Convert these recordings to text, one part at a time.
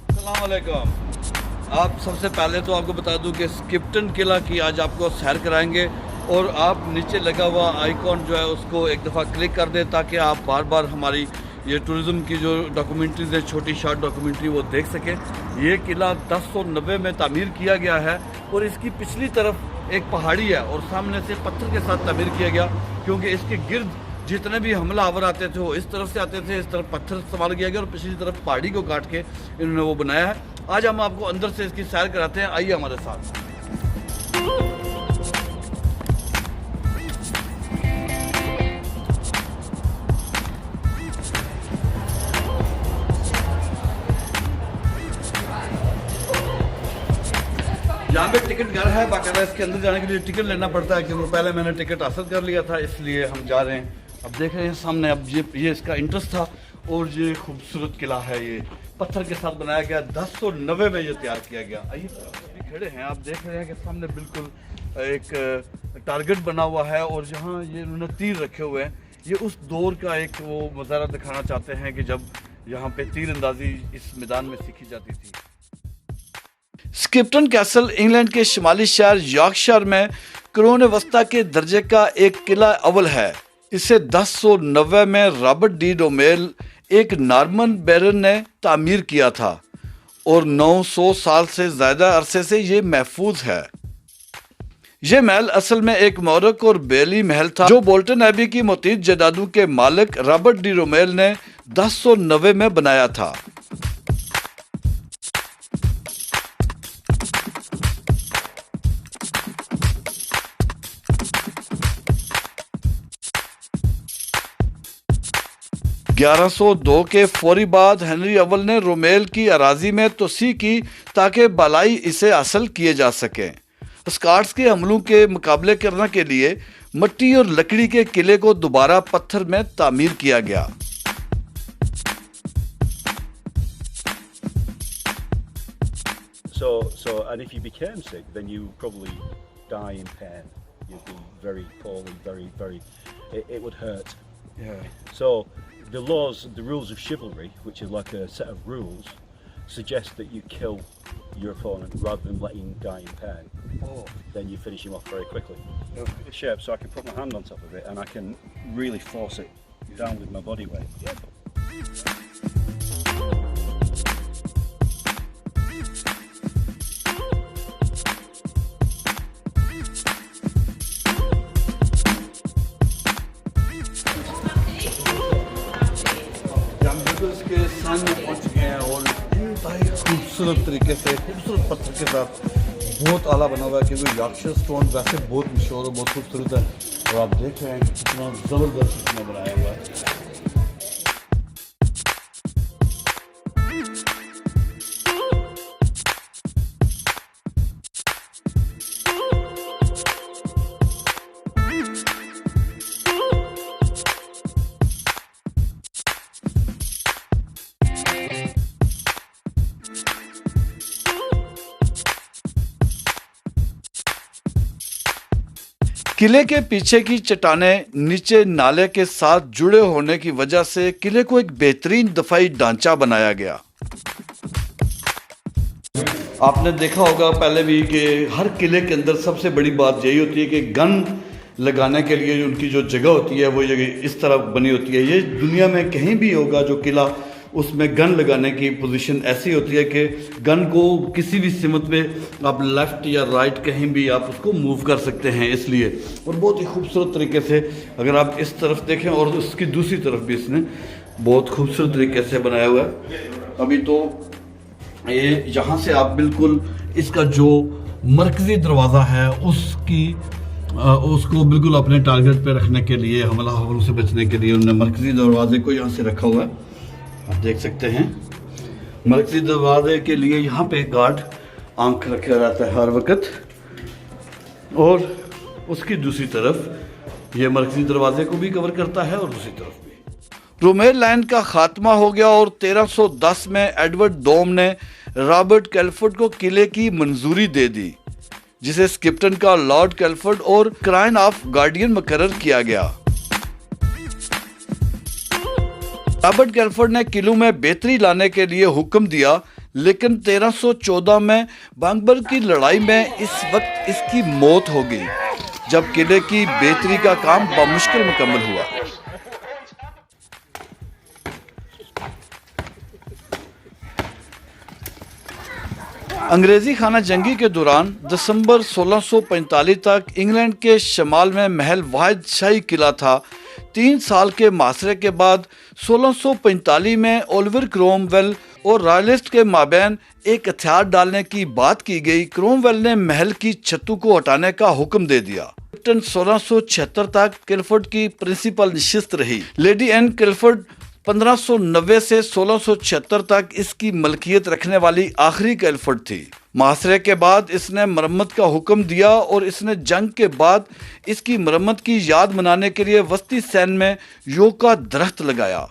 अस्सलाम वालेकुम। आप सबसे पहले तो आपको बता दूं कि स्किप्टन किला की आज आपको सैर कराएंगे और आप नीचे लगा हुआ आइकॉन जो है उसको एक दफ़ा क्लिक कर दें ताकि आप बार बार हमारी ये टूरिज़्म की जो डॉक्यूमेंट्रीज है, छोटी शॉर्ट डॉक्यूमेंट्री, वो देख सकें। ये किला 1090 में तामीर किया गया है और इसकी पिछली तरफ एक पहाड़ी है और सामने से पत्थर के साथ तामीर किया गया, क्योंकि इसके गिर्द जितने भी हमलावर आते थे वो इस तरफ से आते थे, इस तरफ पत्थर इस्तेमाल किया गया और पिछली तरफ पहाड़ी को काट के इन्होंने वो बनाया है। आज हम आपको अंदर से इसकी सैर कराते हैं, आइए हमारे साथ। यहाँ पे टिकट घर है, बाकायदा इसके अंदर जाने के लिए टिकट लेना पड़ता है, क्योंकि पहले मैंने टिकट हासिल कर लिया था, इसलिए हम जा रहे हैं। अब देख रहे हैं सामने, अब ये इसका इंटरेस्ट था और ये खूबसूरत किला है, ये पत्थर के साथ बनाया गया, 1090 में ये तैयार किया गया। आइए अभी खड़े हैं, आप देख रहे हैं कि सामने बिल्कुल एक टारगेट बना हुआ है और जहाँ ये उन्होंने तीर रखे हुए हैं, ये उस दौर का एक वो मज़ारा दिखाना चाहते हैं कि जब यहाँ पे तीर अंदाजी इस मैदान में सीखी जाती थी। स्किप्टन कैसल इंग्लैंड के शुमाली शहर यॉर्कशायर में कुरून वस्ता के दर्जे का एक किला अव्वल है। इसे 1090 में रॉबर्ट डी रोमेल, एक नॉर्मन बैरन ने तामीर किया था और 900 साल से ज़्यादा अरसे से ये महफूज है। ये महल असल में एक मोरक और बेली महल था जो बोल्टन एबी की मोतीत जायदादों के मालिक रॉबर्ट डी रोमेल ने 1090 में बनाया था। (1102) के फौरी बाद हेनरी अव्वल ने रोमेल की अराजी में तोसी की ताकि बालाई इसे हासिल किए जा सके। स्कॉट्स के हमलों के मुकाबले करने के लिए मिट्टी और लकड़ी के किले को दोबारा पत्थर में तामीर किया गया। So, and if you became sick, then you probably die in pain. You'd be very poorly, very. It would hurt. Yeah. So, the rules of chivalry, which is like a set of rules, suggest that you kill your opponent rather than letting him die in pain. Oh. Then you finish him off very quickly. The shape, so I can put my hand on top of it and I can really force it down with my body weight. इसके सामने पहुंच गए हैं और इंतहाई खूबसूरत तरीके से, खूबसूरत पत्थर के साथ बहुत आला बना हुआ है, क्योंकि यॉर्कशायर स्टोन वैसे बहुत मशहूर और बहुत खूबसूरत है और आप देख रहे हैं कि कितना ज़बरदस्त इसमें बनाया हुआ है। किले के पीछे की चट्टानें नीचे नाले के साथ जुड़े होने की वजह से किले को एक बेहतरीन दफाई ढांचा बनाया गया। आपने देखा होगा पहले भी कि हर किले के अंदर सबसे बड़ी बात यही होती है कि गन लगाने के लिए उनकी जो जगह होती है वो जगह इस तरह बनी होती है। ये दुनिया में कहीं भी होगा जो किला, उसमें गन लगाने की पोजीशन ऐसी होती है कि गन को किसी भी सिमत में आप लेफ़्ट या राइट कहीं भी आप उसको मूव कर सकते हैं, इसलिए। और बहुत ही खूबसूरत तरीके से अगर आप इस तरफ देखें और उसकी दूसरी तरफ भी इसने बहुत खूबसूरत तरीके से बनाया हुआ है। अभी तो ये यहाँ से आप बिल्कुल इसका जो मरकज़ी दरवाज़ा है उसको बिल्कुल अपने टारगेट पे रखने के लिए, हमलों से बचने के लिए उन्होंने मरकज़ी दरवाजे को यहाँ से रखा हुआ है। आप देख सकते हैं मरकज़ी दरवाजे के लिए यहाँ पे गार्ड आंख रखा रहता है हर वक्त, और उसकी दूसरी तरफ ये मरकज़ी दरवाजे को भी कवर करता है और दूसरी तरफ भी। रोमेल लाइन का खात्मा हो गया और 1310 में एडवर्ड डोम ने रॉबर्ट कैलफोर्ड को किले की मंजूरी दे दी, जिसे स्किप्टन का लॉर्ड कैलफोर्ड और क्राइन ऑफ गार्डियन मुकर्रर किया गया। रॉबर्ट कैलफोर्ड ने किलों में बेहतरी लाने के लिए हुक्म दिया, लेकिन 1314 में बांगबर की लड़ाई में इस वक्त इसकी मौत हो गई, जब किले की बेहतरी का काम बमुश्किल मुकम्मल हुआ। अंग्रेजी खाना जंगी के दौरान दिसंबर 1645 तक इंग्लैंड के शमाल में महल वाहिद शाही किला था। 3 साल के मासरे के बाद 1645 में ओलिवर क्रोमवेल और रॉयलिस्ट के माबैन एक हथियार डालने की बात की गई। क्रोमवेल ने महल की छतों को हटाने का हुक्म दे दिया। 1676 तक किलफोर्ड की प्रिंसिपल नशिस्त रही। लेडी एन किलफोर्ड 1590 से 1676 तक इसकी मलकियत रखने वाली आखिरी किलफोर्ड थी। मासरे के बाद इसने मरम्मत का हुक्म दिया और इसने जंग के बाद इसकी मरम्मत की याद मनाने के लिए वस्ती सैन में योग का दरख्त लगाया।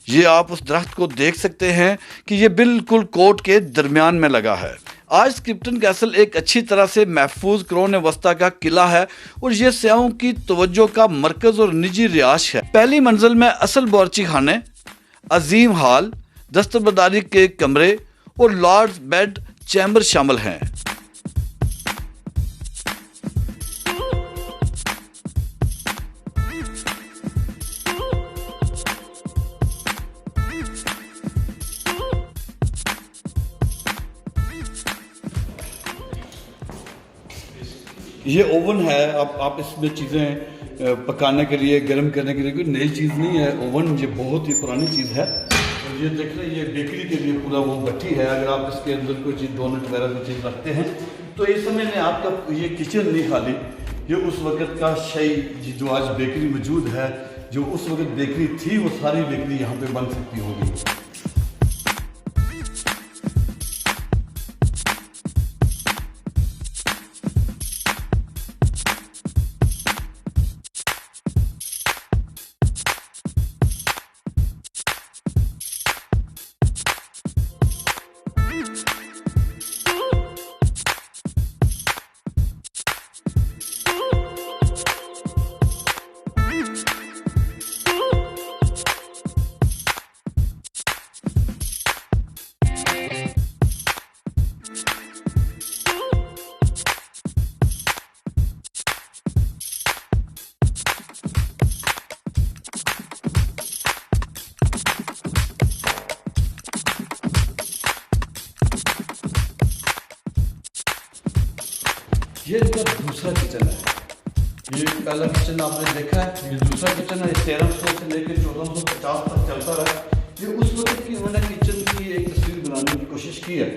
ये आप उस दरख्त को देख सकते हैं कि ये बिल्कुल कोर्ट के दरमियान में लगा है। आज स्क्रिप्टन कैसल एक अच्छी तरह से महफूज कुरोन वस्ता का किला है और ये सयाहों की तवज्जो का मरकज और निजी रिहाइश है। पहली मंजिल में असल बावर्ची खाने, अजीम हाल, दस्तबरदारी के कमरे और लॉर्ड्स बेड चैम्बर शामिल हैं। ये ओवन है, आप इसमें चीज़ें पकाने के लिए, गर्म करने के लिए, कोई नई चीज़ नहीं है। ओवन ये बहुत ही पुरानी चीज़ है। और ये देख रहे हैं, ये बेकरी के लिए पूरा वो भट्टी है। अगर आप इसके अंदर कोई चीज़ डोनट वगैरह कोई चीज़ रखते हैं तो इस समय में आपका ये किचन नहीं खाली, ये उस वक़्त का शई जो आज बेकरी मौजूद है, जो उस वक़्त बेकरी थी, वो सारी बेकरी यहाँ पे बन सकती होगी। ये इनका दूसरा किचन है। ये पहला किचन आपने देखा है, ये दूसरा किचन है। 1300 से लेकर 1450 तक चलता रहा। ये उस वक्त की उन्होंने किचन की एक तस्वीर बनाने की कोशिश की है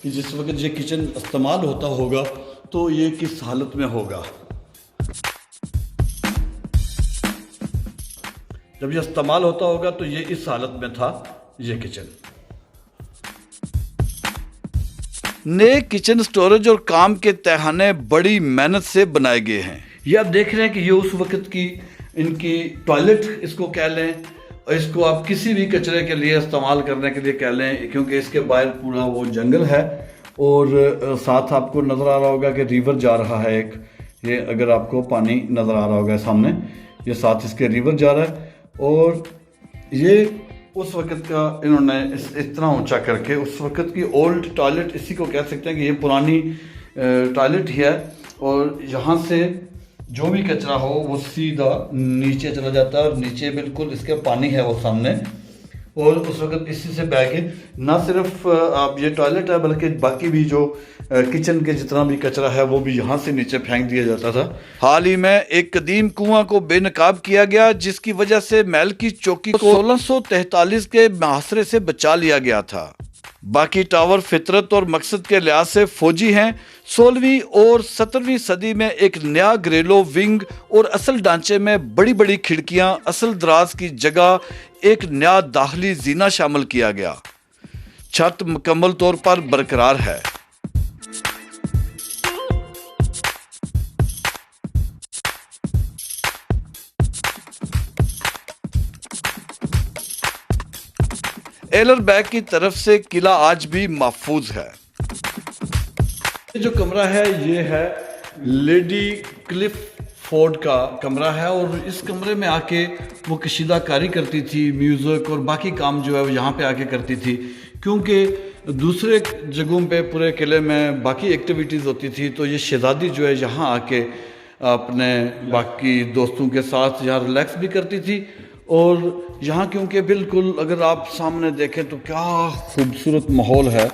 कि जिस वक्त ये किचन इस्तेमाल होता होगा तो ये किस हालत में होगा। जब ये इस्तेमाल होता होगा तो ये इस हालत में था ये किचन। नए किचन स्टोरेज और काम के तहखाने बड़ी मेहनत से बनाए गए हैं। ये आप देख रहे हैं कि ये उस वक्त की इनकी टॉयलेट इसको कह लें, और इसको आप किसी भी कचरे के लिए इस्तेमाल करने के लिए कह लें, क्योंकि इसके बाहर पूरा वो जंगल है और साथ आपको नज़र आ रहा होगा कि रिवर जा रहा है एक। ये अगर आपको पानी नज़र आ रहा होगा सामने, ये साथ इसके रिवर जा रहा है। और ये उस वक़्त का इन्होंने इतना ऊंचा करके उस वक़्त की ओल्ड टॉयलेट, इसी को कह सकते हैं कि ये पुरानी टॉयलेट ही है। और यहाँ से जो भी कचरा हो वो सीधा नीचे चला जाता है और नीचे बिल्कुल इसके पानी है वो सामने। और उस वक्त इसी से बह के ना सिर्फ आप ये टॉयलेट है, बल्कि बाकी भी जो किचन के जितना भी कचरा है वो भी यहाँ से नीचे फेंक दिया जाता था। हाल ही में एक कदीम कुआं को बेनकाब किया गया, जिसकी वजह से महल की चौकी को 1643 के मुहासरे से बचा लिया गया था। बाकी टावर फितरत और मकसद के लिहाज से फौजी हैं। 16वीं और 17वीं सदी में एक नया ग्रेलो विंग और असल ढांचे में बड़ी बड़ी खिड़कियां, असल दराज की जगह एक नया दाखिली जीना शामिल किया गया। छत मुकम्मल तौर पर बरकरार है। एलर बैग की तरफ से किला आज भी महफूज है। ये जो कमरा है ये है लेडी क्लिफ फोर्ड का कमरा है और इस कमरे में आके वो कशीदाकारी करती थी, म्यूज़िक और बाकी काम जो है वो यहाँ पे आके करती थी, क्योंकि दूसरे जगहों पे पूरे किले में बाकी एक्टिविटीज़ होती थी। तो ये शहज़ादी जो है यहाँ आके अपने बाकी दोस्तों के साथ यहाँ रिलैक्स भी करती थी। और यहाँ क्योंकि बिल्कुल अगर आप सामने देखें तो क्या खूबसूरत माहौल है।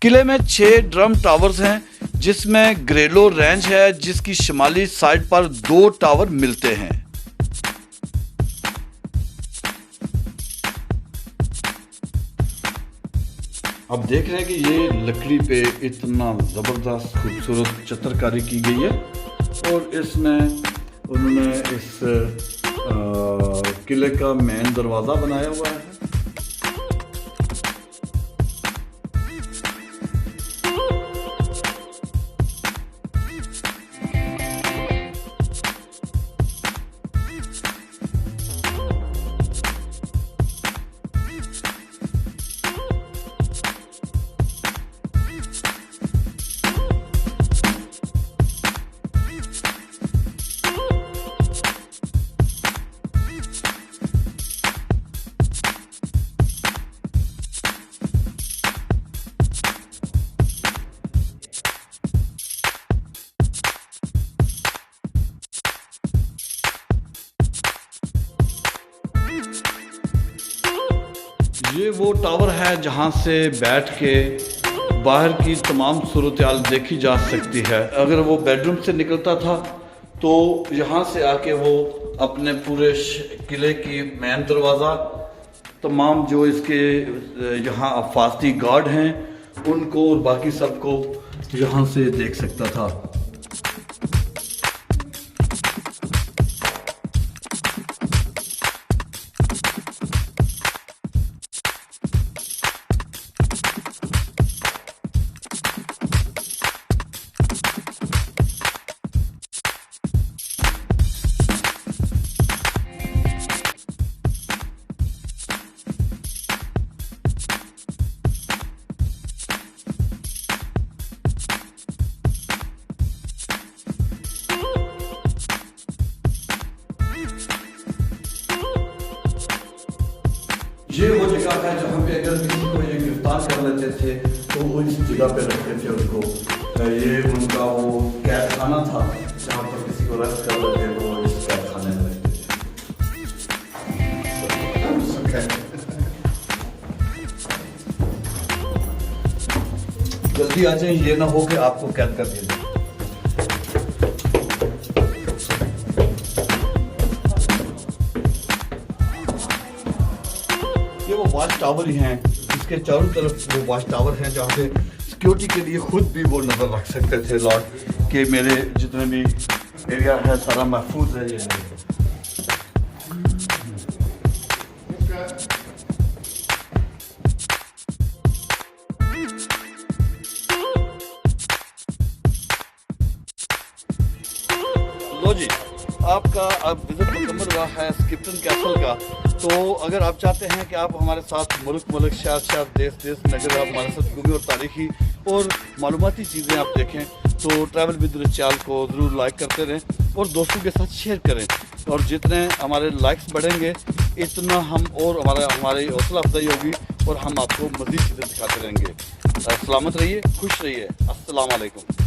किले में 6 ड्रम टावर्स हैं, जिसमें ग्रेलो रेंज है जिसकी शिमाली साइड पर 2 टावर मिलते हैं। आप देख रहे हैं कि ये लकड़ी पे इतना ज़बरदस्त खूबसूरत चित्रकारी की गई है और इसमें उन्होंने इस किले का मेन दरवाज़ा बनाया हुआ है। ये वो टावर है जहाँ से बैठ के बाहर की तमाम सूरत-हाल देखी जा सकती है। अगर वो बेडरूम से निकलता था तो यहाँ से आके वो अपने पूरे किले की मेन दरवाज़ा, तमाम जो इसके यहाँ अफाती गार्ड हैं उनको और बाकी सबको यहाँ से देख सकता था। ये वो जगह है जहाँ पे अगर किसी को ये गिरफ्तार कर लेते थे तो वो इस जगह पे रखते थे उनको। ये उनका वो कैद खाना था जहाँ पर किसी को अरेस्ट कर लेते तो वो इस कैद खाने में रखते थे। जल्दी आ जाए, ये ना हो कि आपको कैद कर दिया जाए। ये वो वॉच टावर ही हैं, इसके चारों तरफ वो वॉच टावर हैं जहाँ पे सिक्योरिटी के लिए खुद भी वो नज़र रख सकते थे लॉर्ड कि मेरे जितने भी एरिया है सारा महफूज है। ये लो जी, आपका अब विजिट मुकम्मल हुआ है स्किप्टन कैसल का। तो अगर आप चाहते हैं कि आप हमारे साथ मुल्क शहर देश नगर आप हमारे साथ घूमें और तारीखी और मालूमाती चीज़ें आप देखें तो ट्रैवल विद रिचाल को ज़रूर लाइक करते रहें और दोस्तों के साथ शेयर करें। और जितने हमारे लाइक्स बढ़ेंगे इतना हम और हमारी हौसला अफजाई होगी और हम आपको मज़ीद चीज़ें दिखाते रहेंगे। सलामत रहिए, खुश रहिए। अस्सलाम वालेकुम।